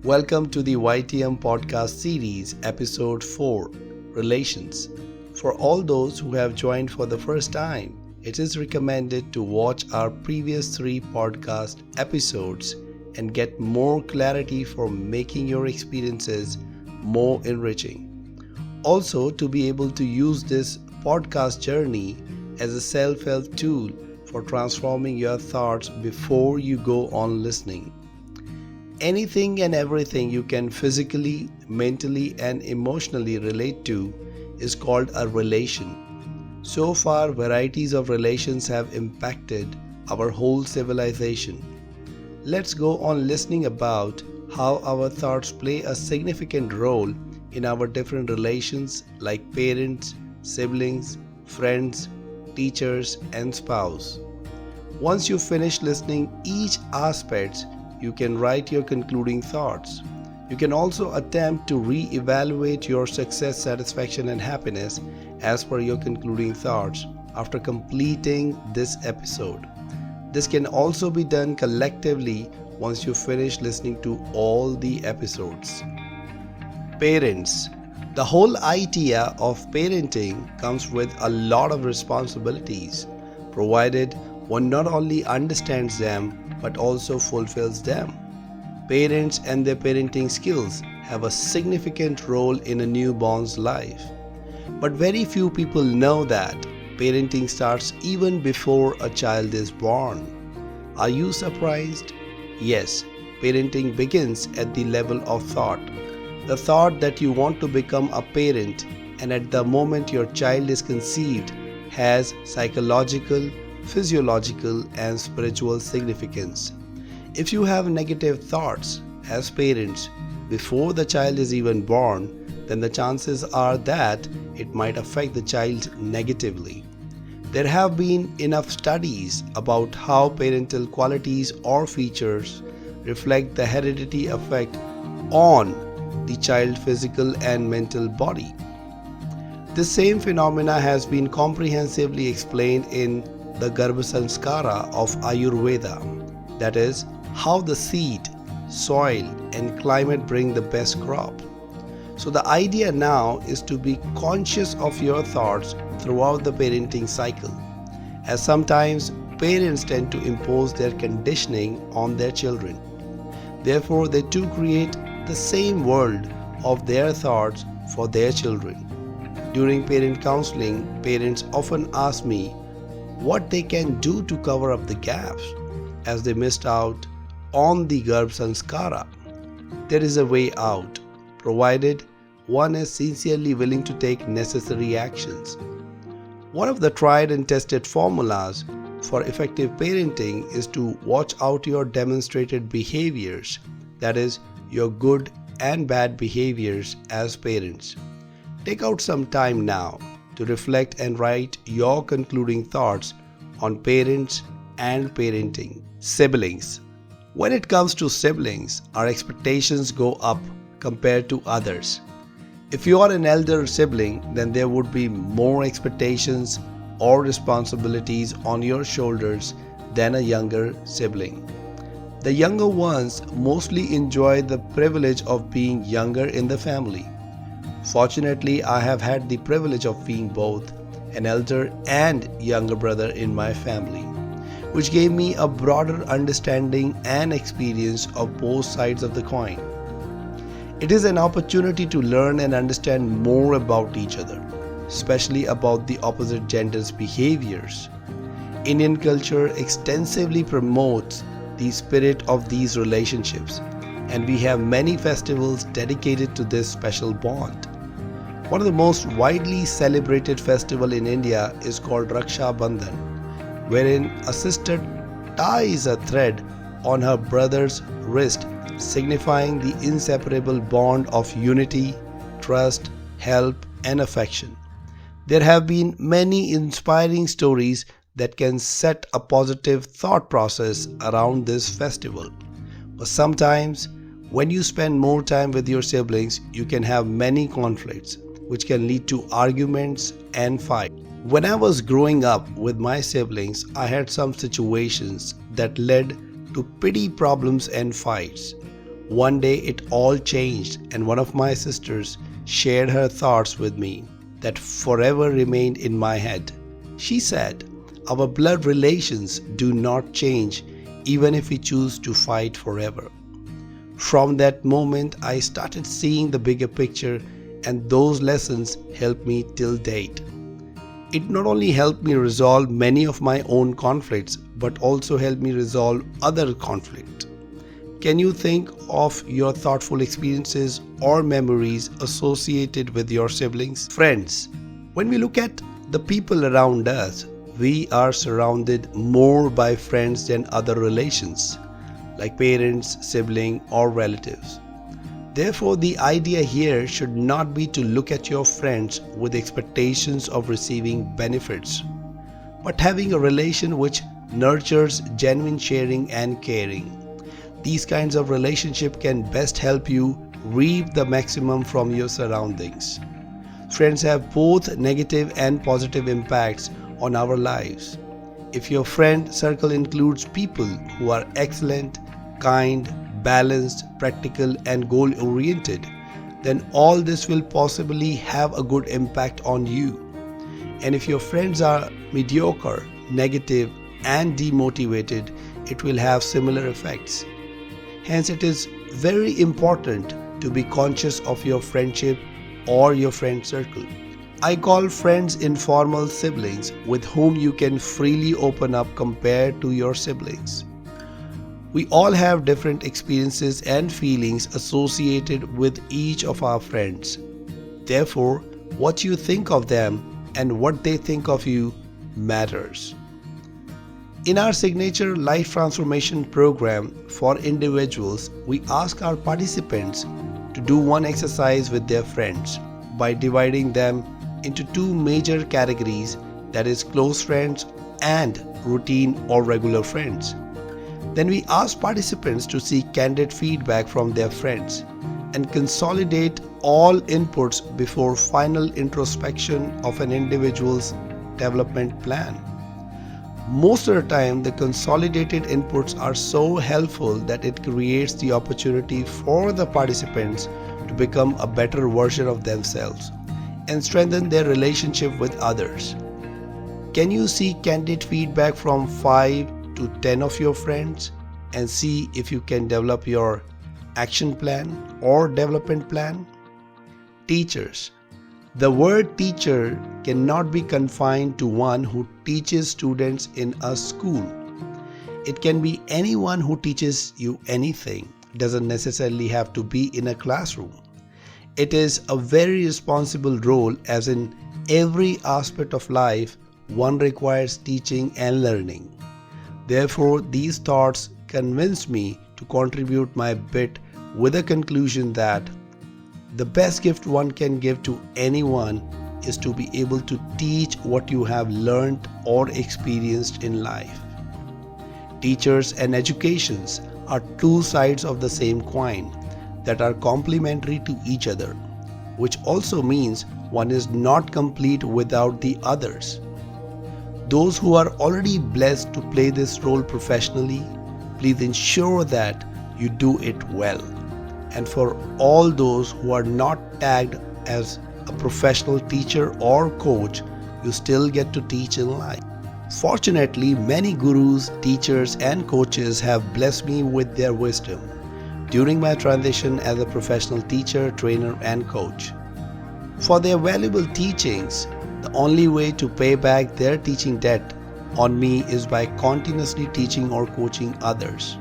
Welcome to the YTM Podcast series, episode 4, Relations. For all those who have joined for the first time, it is recommended to watch our previous 3 podcast episodes and get more clarity for making your experiences more enriching. Also, to be able to use this podcast journey as a self-help tool for transforming your thoughts before you go on listening. Anything and everything you can physically, mentally, and emotionally relate to is called a relation. So far, varieties of relations have impacted our whole civilization. Let's go on listening about how our thoughts play a significant role in our different relations like parents, siblings, friends, teachers, and spouse. Once you finish listening each aspect, you can write your concluding thoughts. You can also attempt to re-evaluate your success, satisfaction, and happiness as per your concluding thoughts after completing this episode. This can also be done collectively once you finish listening to all the episodes. Parents. The whole idea of parenting comes with a lot of responsibilities, provided one not only understands them but also fulfills them. Parents and their parenting skills have a significant role in a newborn's life. But very few people know that parenting starts even before a child is born. Are you surprised? Yes, parenting begins at the level of thought. The thought that you want to become a parent, and at the moment your child is conceived, has psychological, physiological, and spiritual significance. If you have negative thoughts as parents before the child is even born, then the chances are that it might affect the child negatively. There have been enough studies about how parental qualities or features reflect the heredity effect on the child's physical and mental body. The same phenomena has been comprehensively explained in the Garbhasanskara of Ayurveda, that is, how the seed, soil, and climate bring the best crop. So the idea now is to be conscious of your thoughts throughout the parenting cycle, as sometimes parents tend to impose their conditioning on their children. Therefore, they too create the same world of their thoughts for their children. During parent counseling, parents often ask me what they can do to cover up the gaps as they missed out on the Garbhasanskara. There is a way out, provided one is sincerely willing to take necessary actions. One of the tried and tested formulas for effective parenting is to watch out your demonstrated behaviors, that is, your good and bad behaviors as parents. Take out some time now to reflect and write your concluding thoughts on parents and parenting. Siblings. When it comes to siblings, our expectations go up compared to others. If you are an elder sibling, then there would be more expectations or responsibilities on your shoulders than a younger sibling. The younger ones mostly enjoy the privilege of being younger in the family. Fortunately, I have had the privilege of being both an elder and younger brother in my family, which gave me a broader understanding and experience of both sides of the coin. It is an opportunity to learn and understand more about each other, especially about the opposite gender's behaviors. Indian culture extensively promotes the spirit of these relationships, and we have many festivals dedicated to this special bond. One of the most widely celebrated festival in India is called Raksha Bandhan, wherein a sister ties a thread on her brother's wrist, signifying the inseparable bond of unity, trust, help, and affection. There have been many inspiring stories that can set a positive thought process around this festival. But sometimes, when you spend more time with your siblings, you can have many conflicts, which can lead to arguments and fights. When I was growing up with my siblings, I had some situations that led to petty problems and fights. One day it all changed, and one of my sisters shared her thoughts with me that forever remained in my head. She said, "Our blood relations do not change even if we choose to fight forever." From that moment, I started seeing the bigger picture, and those lessons helped me till date. It not only helped me resolve many of my own conflicts, but also helped me resolve other conflicts. Can you think of your thoughtful experiences or memories associated with your siblings? Friends, when we look at the people around us, we are surrounded more by friends than other relations, like parents, sibling, or relatives. Therefore, the idea here should not be to look at your friends with expectations of receiving benefits, but having a relation which nurtures genuine sharing and caring. These kinds of relationship can best help you reap the maximum from your surroundings. Friends have both negative and positive impacts on our lives. If your friend circle includes people who are excellent, kind, balanced, practical, and goal-oriented, then all this will possibly have a good impact on you. And if your friends are mediocre, negative, and demotivated, it will have similar effects. Hence, it is very important to be conscious of your friendship or your friend circle. I call friends informal siblings with whom you can freely open up compared to your siblings. We all have different experiences and feelings associated with each of our friends. Therefore, what you think of them and what they think of you matters. In our signature life transformation program for individuals, we ask our participants to do one exercise with their friends by dividing them into two major categories, that is close friends and routine or regular friends. Then we ask participants to seek candid feedback from their friends and consolidate all inputs before final introspection of an individual's development plan. Most of the time, the consolidated inputs are so helpful that it creates the opportunity for the participants to become a better version of themselves and strengthen their relationship with others. Can you seek candid feedback from 5 to 10 of your friends and see if you can develop your action plan or development plan? Teachers. The word teacher cannot be confined to one who teaches students in a school. It can be anyone who teaches you anything. It doesn't necessarily have to be in a classroom. It is a very responsible role, as in every aspect of life, one requires teaching and learning. Therefore, these thoughts convinced me to contribute my bit with the conclusion that the best gift one can give to anyone is to be able to teach what you have learned or experienced in life. Teachers and educations are two sides of the same coin that are complementary to each other, which also means one is not complete without the others. Those who are already blessed to play this role professionally, please ensure that you do it well. And for all those who are not tagged as a professional teacher or coach, you still get to teach in life. Fortunately, many gurus, teachers, and coaches have blessed me with their wisdom during my transition as a professional teacher, trainer, and coach. For their valuable teachings, the only way to pay back their teaching debt on me is by continuously teaching or coaching others.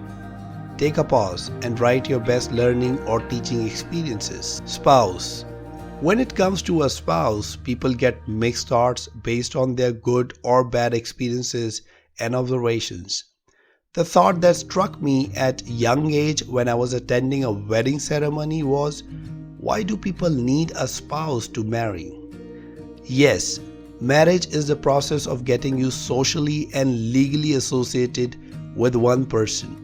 Take a pause and write your best learning or teaching experiences. Spouse. When it comes to a spouse, people get mixed thoughts based on their good or bad experiences and observations. The thought that struck me at young age when I was attending a wedding ceremony was, why do people need a spouse to marry? Yes, marriage is the process of getting you socially and legally associated with one person.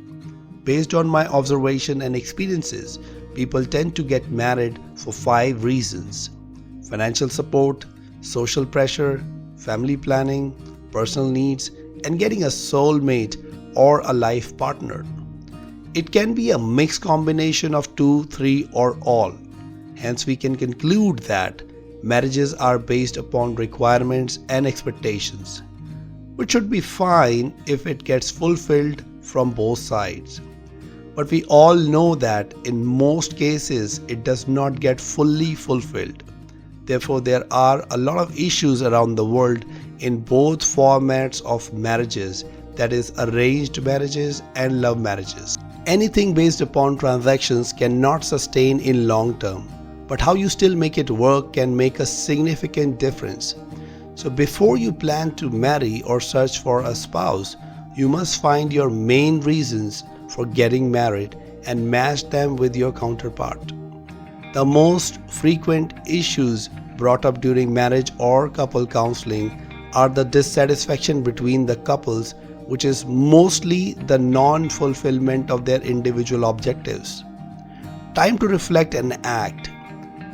Based on my observation and experiences, people tend to get married for 5 reasons: financial support, social pressure, family planning, personal needs, and getting a soulmate or a life partner. It can be a mixed combination of two, three, or all. Hence, we can conclude that marriages are based upon requirements and expectations, which should be fine if it gets fulfilled from both sides. But we all know that in most cases it does not get fully fulfilled. Therefore, there are a lot of issues around the world in both formats of marriages, that is, arranged marriages and love marriages. Anything based upon transactions cannot sustain in long term, but how you still make it work can make a significant difference. So before you plan to marry or search for a spouse, you must find your main reasons for getting married and match them with your counterpart. The most frequent issues brought up during marriage or couple counseling are the dissatisfaction between the couples, which is mostly the non-fulfillment of their individual objectives. Time to reflect and act.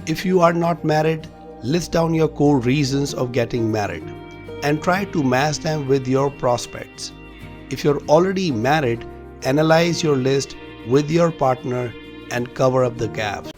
If you are not married, list down your core reasons of getting married and try to match them with your prospects. If you're already married, analyze your list with your partner and cover up the gaps.